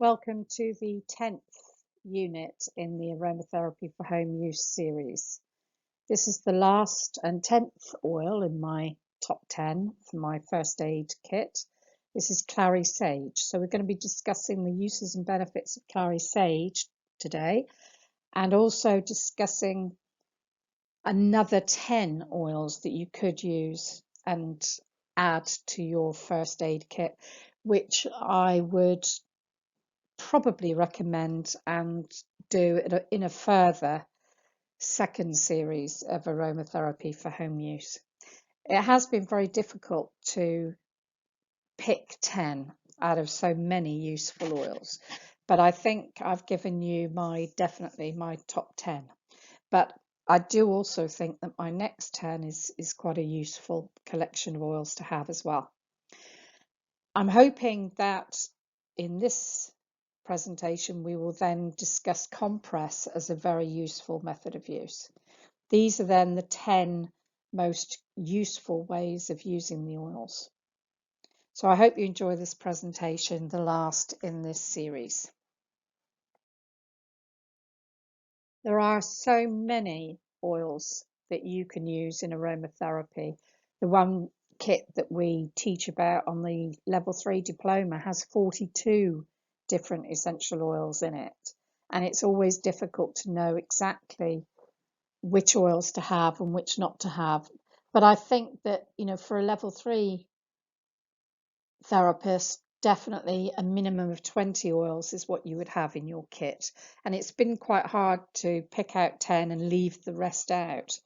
Welcome to the 10th unit in the Aromatherapy for Home Use series. This is the last and 10th oil in my top 10 for my first aid kit. This is Clary Sage. So we're going to be discussing the uses and benefits of Clary Sage today, and also discussing another 10 oils that you could use and add to your first aid kit, which I would probably recommend and do in a further second series of aromatherapy for home use. It has been very difficult to pick 10 out of so many useful oils, but I think I've given you definitely my top 10. But I do also think that my next 10 is quite a useful collection of oils to have as well. I'm hoping that in this presentation we will then discuss compress as a very useful method of use. These are then the 10 most useful ways of using the oils. So I hope you enjoy this presentation, the last in this series. There are so many oils that you can use in aromatherapy. The one kit that we teach about on the level 3 diploma has 42 different essential oils in it, and it's always difficult to know exactly which oils to have and which not to have. But I think that, for a level 3 therapist, definitely a minimum of 20 oils is what you would have in your kit, and it's been quite hard to pick out 10 and leave the rest out.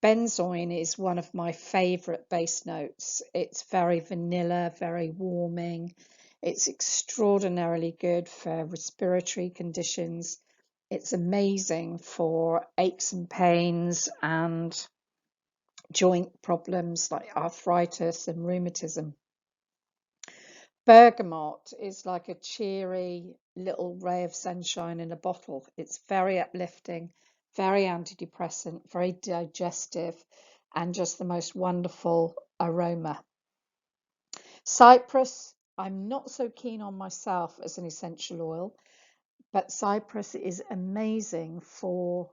Benzoin is one of my favorite base notes. It's very vanilla, very warming. It's extraordinarily good for respiratory conditions. It's amazing for aches and pains and joint problems like arthritis and rheumatism. Bergamot is like a cheery little ray of sunshine in a bottle. It's very uplifting, very antidepressant, very digestive, and just the most wonderful aroma. Cypress, I'm not so keen on myself as an essential oil, but cypress is amazing for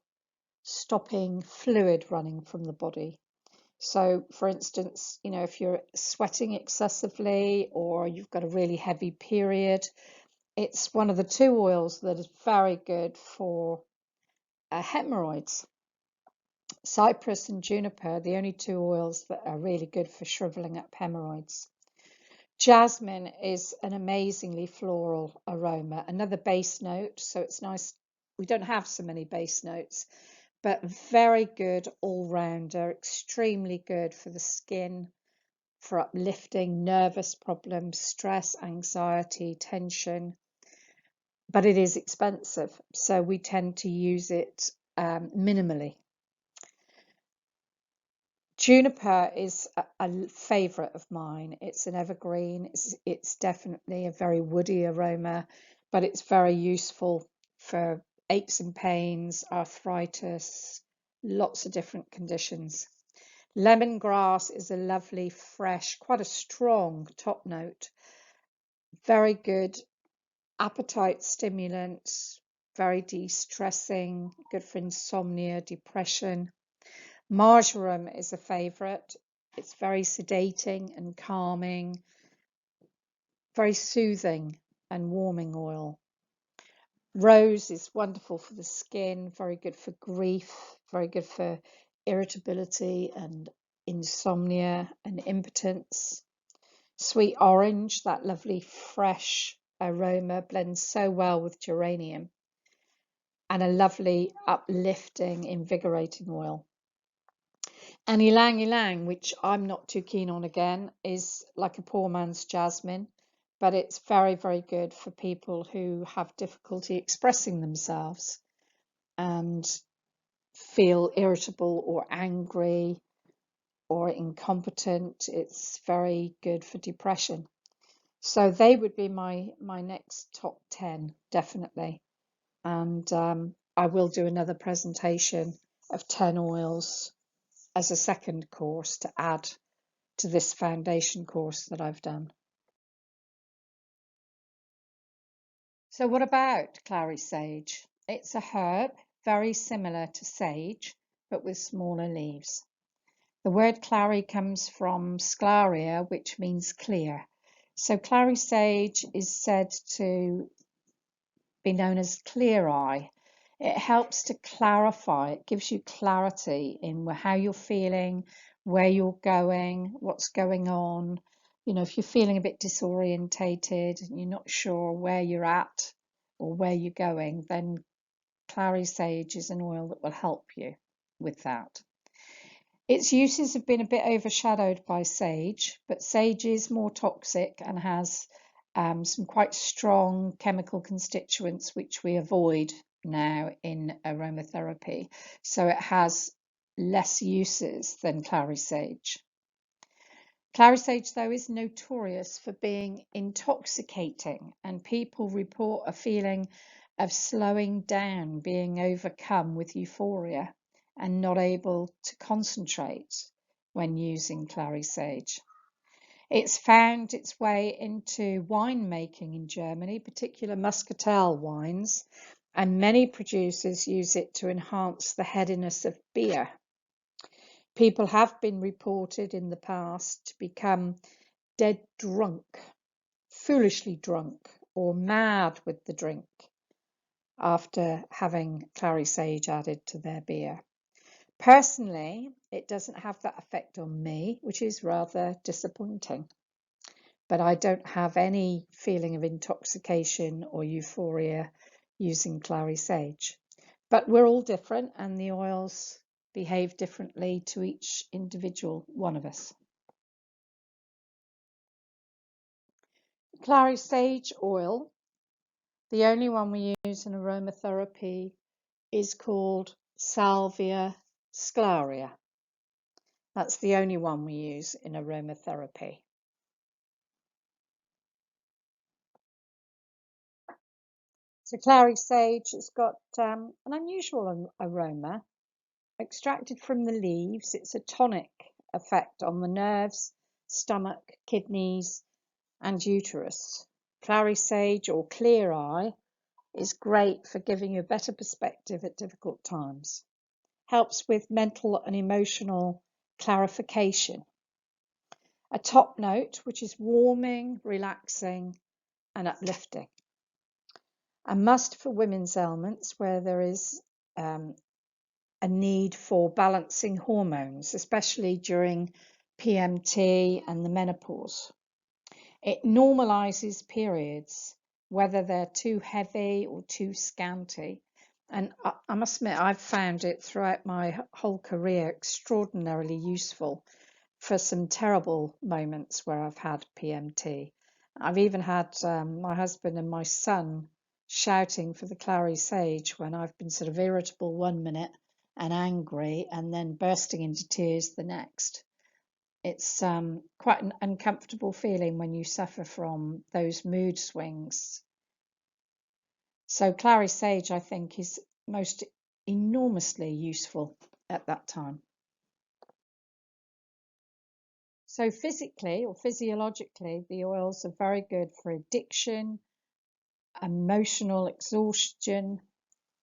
stopping fluid running from the body. So, for instance, if you're sweating excessively or you've got a really heavy period, it's one of the 2 oils that is very good for hemorrhoids. Cypress and juniper, the only 2 oils that are really good for shriveling up hemorrhoids. Jasmine is an amazingly floral aroma, another base note, so it's nice. We don't have so many base notes, but very good all-rounder, extremely good for the skin, for uplifting nervous problems, stress, anxiety, tension. But it is expensive, so we tend to use it minimally. Juniper is a favorite of mine. It's an evergreen. It's definitely a very woody aroma, but it's very useful for aches and pains, arthritis, lots of different conditions. Lemongrass is a lovely, fresh, quite a strong top note. Very good appetite stimulant, very de-stressing, good for insomnia, depression. Marjoram is a favorite. It's very sedating and calming, very soothing and warming oil. Rose is wonderful for the skin, very good for grief, very good for irritability and insomnia and impotence. Sweet orange, that lovely fresh aroma, blends so well with geranium. And a lovely uplifting, invigorating oil. And ylang ylang, which I'm not too keen on again, is like a poor man's jasmine, but it's very, very good for people who have difficulty expressing themselves and feel irritable or angry or incompetent. It's very good for depression. So they would be my next top 10, definitely. And I will do another presentation of 10 oils as a second course to add to this foundation course that I've done. So what about Clary Sage? It's a herb very similar to sage, but with smaller leaves. The word clary comes from Sclarea, which means clear. So Clary Sage is said to be known as clear eye. It helps to clarify, it gives you clarity in how you're feeling, where you're going, what's going on. You know, if you're feeling a bit disorientated and you're not sure where you're at or where you're going, then Clary Sage is an oil that will help you with that. Its uses have been a bit overshadowed by sage, but sage is more toxic and has some quite strong chemical constituents which we avoid now in aromatherapy. So it has less uses than clary sage. Clary sage, though, is notorious for being intoxicating, and people report a feeling of slowing down, being overcome with euphoria, and not able to concentrate when using clary sage. It's found its way into winemaking in Germany, particular muscatel wines, and many producers use it to enhance the headiness of beer. People have been reported in the past to become dead drunk, foolishly drunk, or mad with the drink after having clary sage added to their beer. Personally, it doesn't have that effect on me, which is rather disappointing. But I don't have any feeling of intoxication or euphoria using clary sage. But we're all different, and the oils behave differently to each individual one of us. Clary sage oil, the only one we use in aromatherapy, is called Salves Sclarea. That's the only one we use in aromatherapy. So clary sage has got an unusual aroma. Extracted from the leaves, it's a tonic effect on the nerves, stomach, kidneys, and uterus. Clary sage or clear eye is great for giving you a better perspective at difficult times. Helps with mental and emotional clarification. A top note, which is warming, relaxing, and uplifting. A must for women's ailments where there is a need for balancing hormones, especially during PMT and the menopause. It normalizes periods, whether they're too heavy or too scanty. And I must admit, I've found it throughout my whole career extraordinarily useful for some terrible moments where I've had PMT. I've even had my husband and my son shouting for the clary sage when I've been sort of irritable one minute and angry and then bursting into tears the next. It's quite an uncomfortable feeling when you suffer from those mood swings. So clary sage, I think, is most enormously useful at that time. So physically or physiologically, the oils are very good for addiction, emotional exhaustion.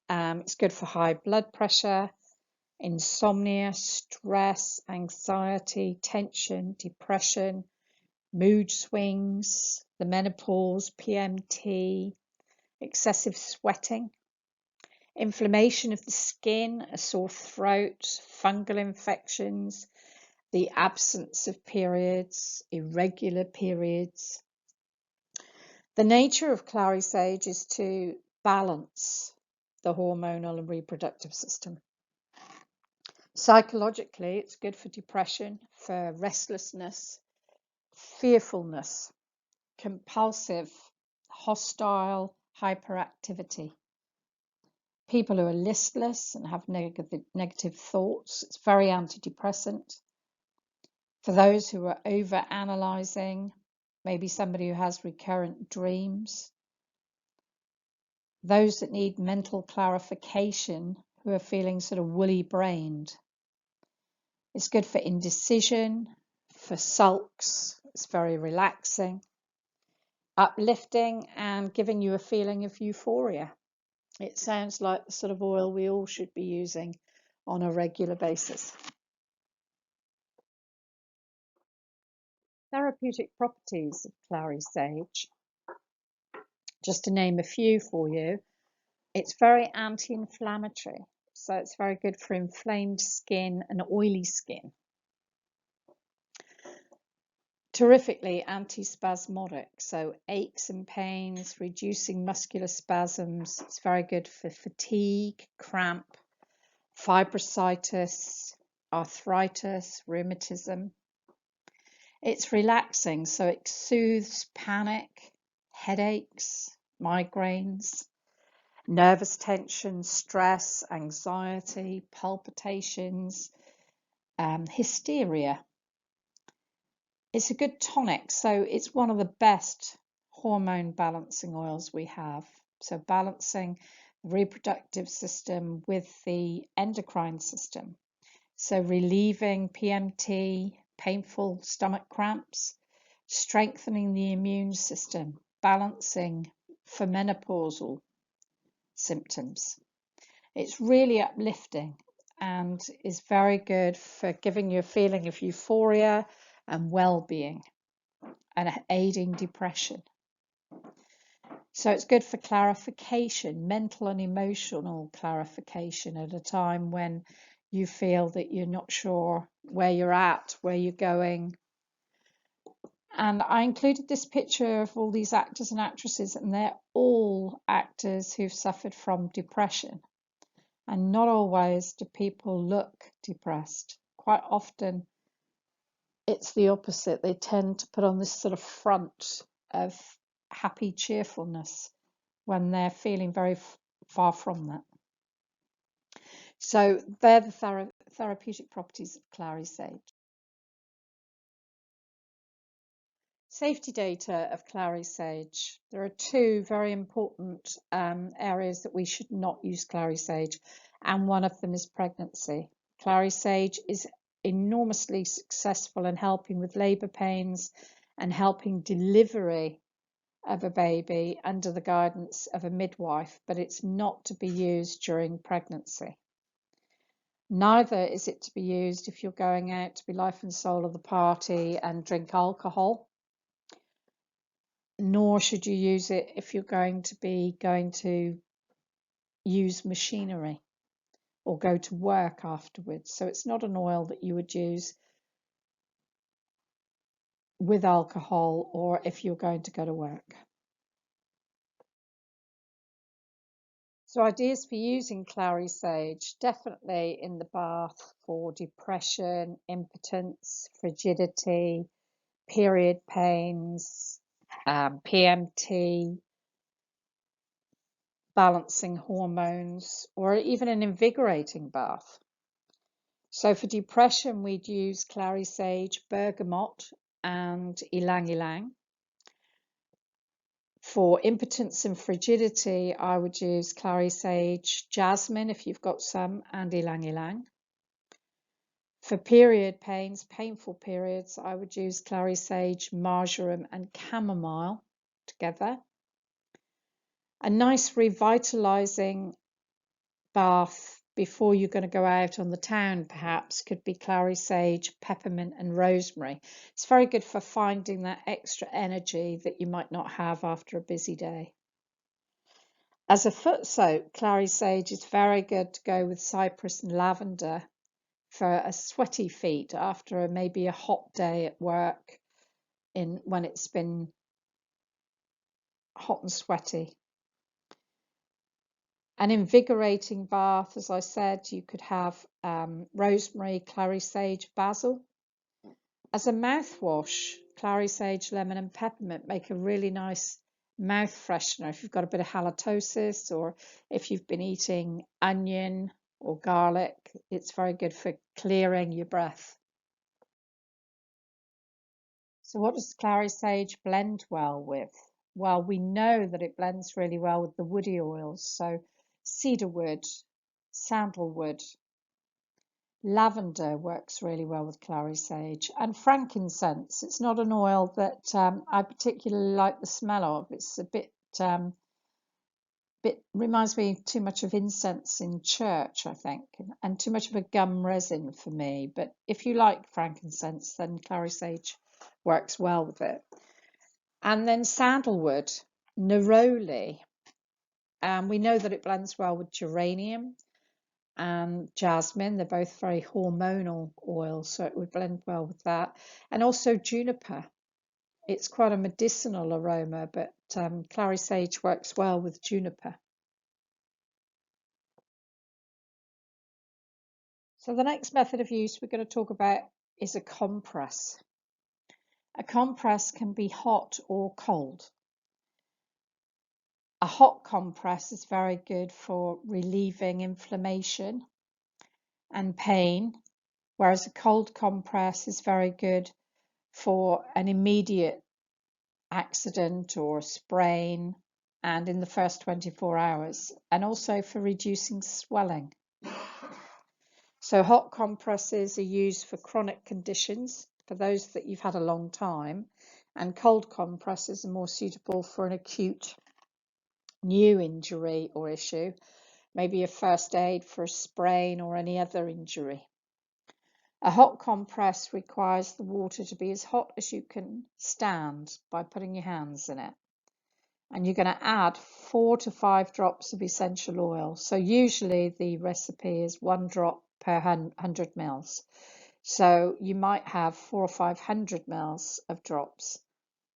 It's good for high blood pressure, insomnia, stress, anxiety, tension, depression, mood swings, the menopause, PMT, excessive sweating, inflammation of the skin, a sore throat, fungal infections, the absence of periods, irregular periods. The nature of clary sage is to balance the hormonal and reproductive system. Psychologically, it's good for depression, for restlessness, fearfulness, compulsive, hostile hyperactivity. People who are listless and have negative thoughts, it's very antidepressant. For those who are over-analyzing, maybe somebody who has recurrent dreams. Those that need mental clarification, who are feeling sort of woolly-brained. It's good for indecision, for sulks. It's very relaxing, uplifting, and and giving you a feeling of euphoria. It sounds like the sort of oil we all should be using on a regular basis. Therapeutic properties of Clary Sage, just to name a few for you, it's very anti-inflammatory, so it's very good for inflamed skin and oily skin. Terrifically antispasmodic, so aches and pains, reducing muscular spasms. It's very good for fatigue, cramp, fibrositis, arthritis, rheumatism. It's relaxing, so it soothes panic, headaches, migraines, nervous tension, stress, anxiety, palpitations, hysteria. It's a good tonic, so it's one of the best hormone balancing oils we have. So balancing the reproductive system with the endocrine system. So relieving PMT, painful stomach cramps, strengthening the immune system, balancing for menopausal symptoms. It's really uplifting and is very good for giving you a feeling of euphoria and well-being and aiding depression. So it's good for clarification, mental and emotional clarification at a time when you feel that you're not sure where you're at, where you're going. And I included this picture of all these actors and actresses, and they're all actors who've suffered from depression. And not always do people look depressed. Quite often it's the opposite. They tend to put on this sort of front of happy cheerfulness when they're feeling very far from that. So they're the therapeutic properties of Clary Sage. Safety data of Clary Sage. There are two very important areas that we should not use Clary Sage, and one of them is pregnancy. Clary Sage is enormously successful in helping with labour pains and helping delivery of a baby under the guidance of a midwife, but it's not to be used during pregnancy. Neither is it to be used if you're going out to be life and soul of the party and drink alcohol, nor should you use it if you're going to use machinery or go to work afterwards. So it's not an oil that you would use with alcohol or if you're going to go to work. So ideas for using Clary Sage, definitely in the bath for depression, impotence, frigidity, period pains, PMT, balancing hormones, or even an invigorating bath. So for depression, we'd use Clary Sage, bergamot, and ylang ylang. For impotence and frigidity, I would use Clary Sage, jasmine if you've got some, and ylang ylang. For period pains, painful periods, I would use Clary Sage, marjoram, and chamomile together. A nice revitalizing bath before you're going to go out on the town perhaps could be Clary Sage, peppermint, and rosemary. It's very good for finding that extra energy that you might not have after a busy day. As a foot soak, Clary Sage is very good to go with cypress and lavender for a sweaty feet after maybe a hot day at work when it's been hot and sweaty. An invigorating bath, as I said, you could have rosemary, Clary Sage, basil. As a mouthwash, Clary Sage, lemon and peppermint make a really nice mouth freshener if you've got a bit of halitosis or if you've been eating onion or garlic. It's very good for clearing your breath. So what does Clary Sage blend well with? Well, we know that it blends really well with the woody oils. So cedarwood, sandalwood, Lavender works really well with clary sage, and frankincense. It's not an oil that I particularly like the smell of. It's a bit reminds me too much of incense in church, I think, and too much of a gum resin for me. But if you like frankincense, then clary sage works well with it. And then sandalwood, neroli. We know that it blends well with geranium and jasmine. They're both very hormonal oils, so it would blend well with that. And also juniper. It's quite a medicinal aroma, but clary sage works well with juniper. So the next method of use we're going to talk about is a compress. A compress can be hot or cold. A hot compress is very good for relieving inflammation and pain, whereas a cold compress is very good for an immediate accident or sprain and in the first 24 hours, and also for reducing swelling. So hot compresses are used for chronic conditions, for those that you've had a long time, and cold compresses are more suitable for an acute new injury or issue, maybe a first aid for a sprain or any other injury. A hot compress requires the water to be as hot as you can stand by putting your hands in it. And you're going to add 4 to 5 drops of essential oil. So usually the recipe is 1 drop per 100 mils. So you might have 400 or 500 mils of drops.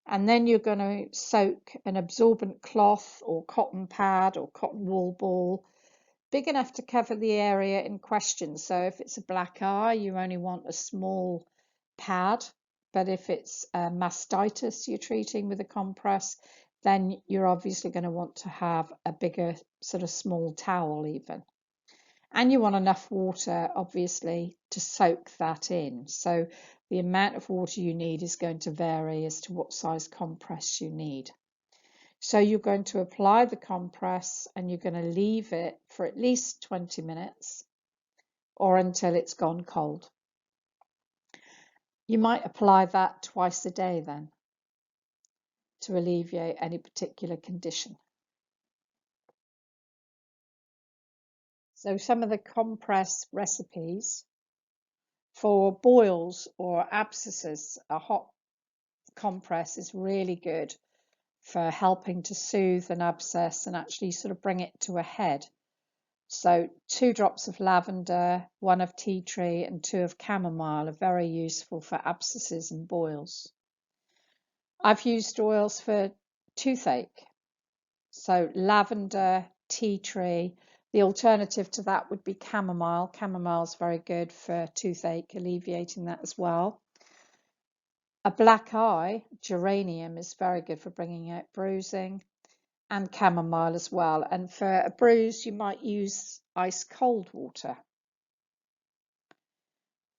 And then you're going to soak an absorbent cloth or cotton pad or cotton wool ball big enough to cover the area in question. So if it's a black eye, you only want a small pad. But if it's mastitis you're treating with a compress, then you're obviously going to want to have a bigger sort of small towel even. And you want enough water, obviously, to soak that in. So the amount of water you need is going to vary as to what size compress you need. So you're going to apply the compress and you're going to leave it for at least 20 minutes or until it's gone cold. You might apply that twice a day then to alleviate any particular condition. So some of the compress recipes for boils or abscesses, a hot compress is really good for helping to soothe an abscess and actually sort of bring it to a head. So 2 drops of lavender, 1 of tea tree and 2 of chamomile are very useful for abscesses and boils. I've used oils for toothache. So lavender, tea tree. The alternative to that would be chamomile. Chamomile is very good for toothache, alleviating that as well. A black eye, geranium, is very good for bringing out bruising, and chamomile as well. And for a bruise, you might use ice cold water.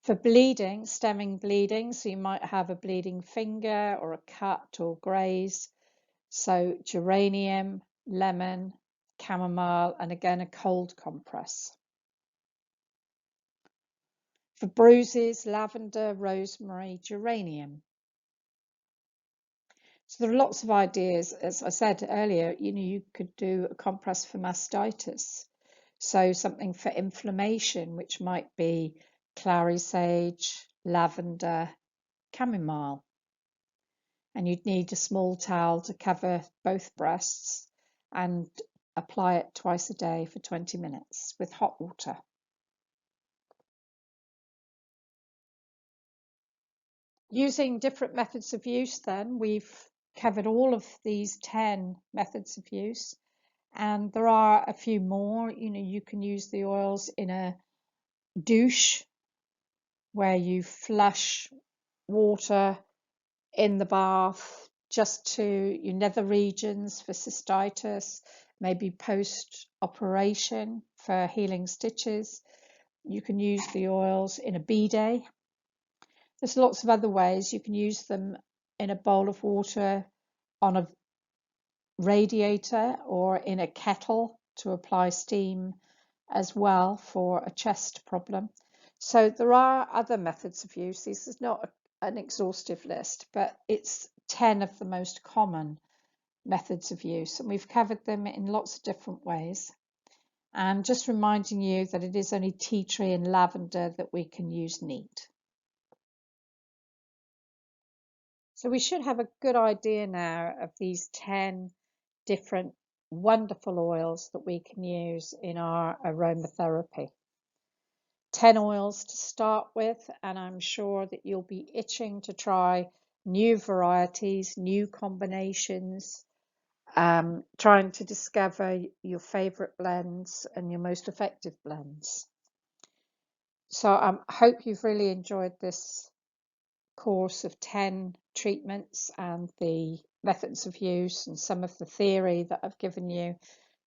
For bleeding, stemming bleeding, so you might have a bleeding finger or a cut or graze. So geranium, lemon, chamomile, and again a cold compress. For bruises, lavender, rosemary, geranium. So there are lots of ideas. As I said earlier, you could do a compress for mastitis. So something for inflammation, which might be clary sage, lavender, chamomile. And you'd need a small towel to cover both breasts and apply it twice a day for 20 minutes with hot water. Using different methods of use then, we've covered all of these 10 methods of use, and there are a few more. You can use the oils in a douche where you flush water in the bath just to your nether regions for cystitis, maybe post-operation for healing stitches. You can use the oils in a bidet. There's lots of other ways. You can use them in a bowl of water on a radiator or in a kettle to apply steam as well for a chest problem. So there are other methods of use. This is not an exhaustive list, but it's 10 of the most common methods of use, and we've covered them in lots of different ways. And just reminding you that it is only tea tree and lavender that we can use neat. So we should have a good idea now of these 10 different wonderful oils that we can use in our aromatherapy. 10 oils to start with, and I'm sure that you'll be itching to try new varieties, new combinations, trying to discover your favorite blends and your most effective blends. So I hope you've really enjoyed this course of 10 treatments and the methods of use and some of the theory that I've given you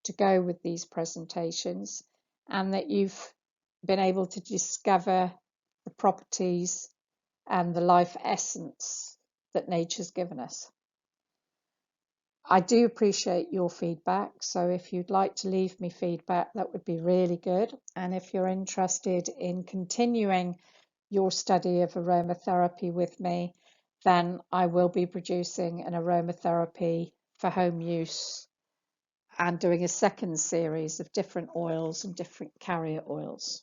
to go with these presentations, and that you've been able to discover the properties and the life essence that nature's given us. I do appreciate your feedback, so if you'd like to leave me feedback, that would be really good. And if you're interested in continuing your study of aromatherapy with me, then I will be producing an aromatherapy for home use and doing a second series of different oils and different carrier oils.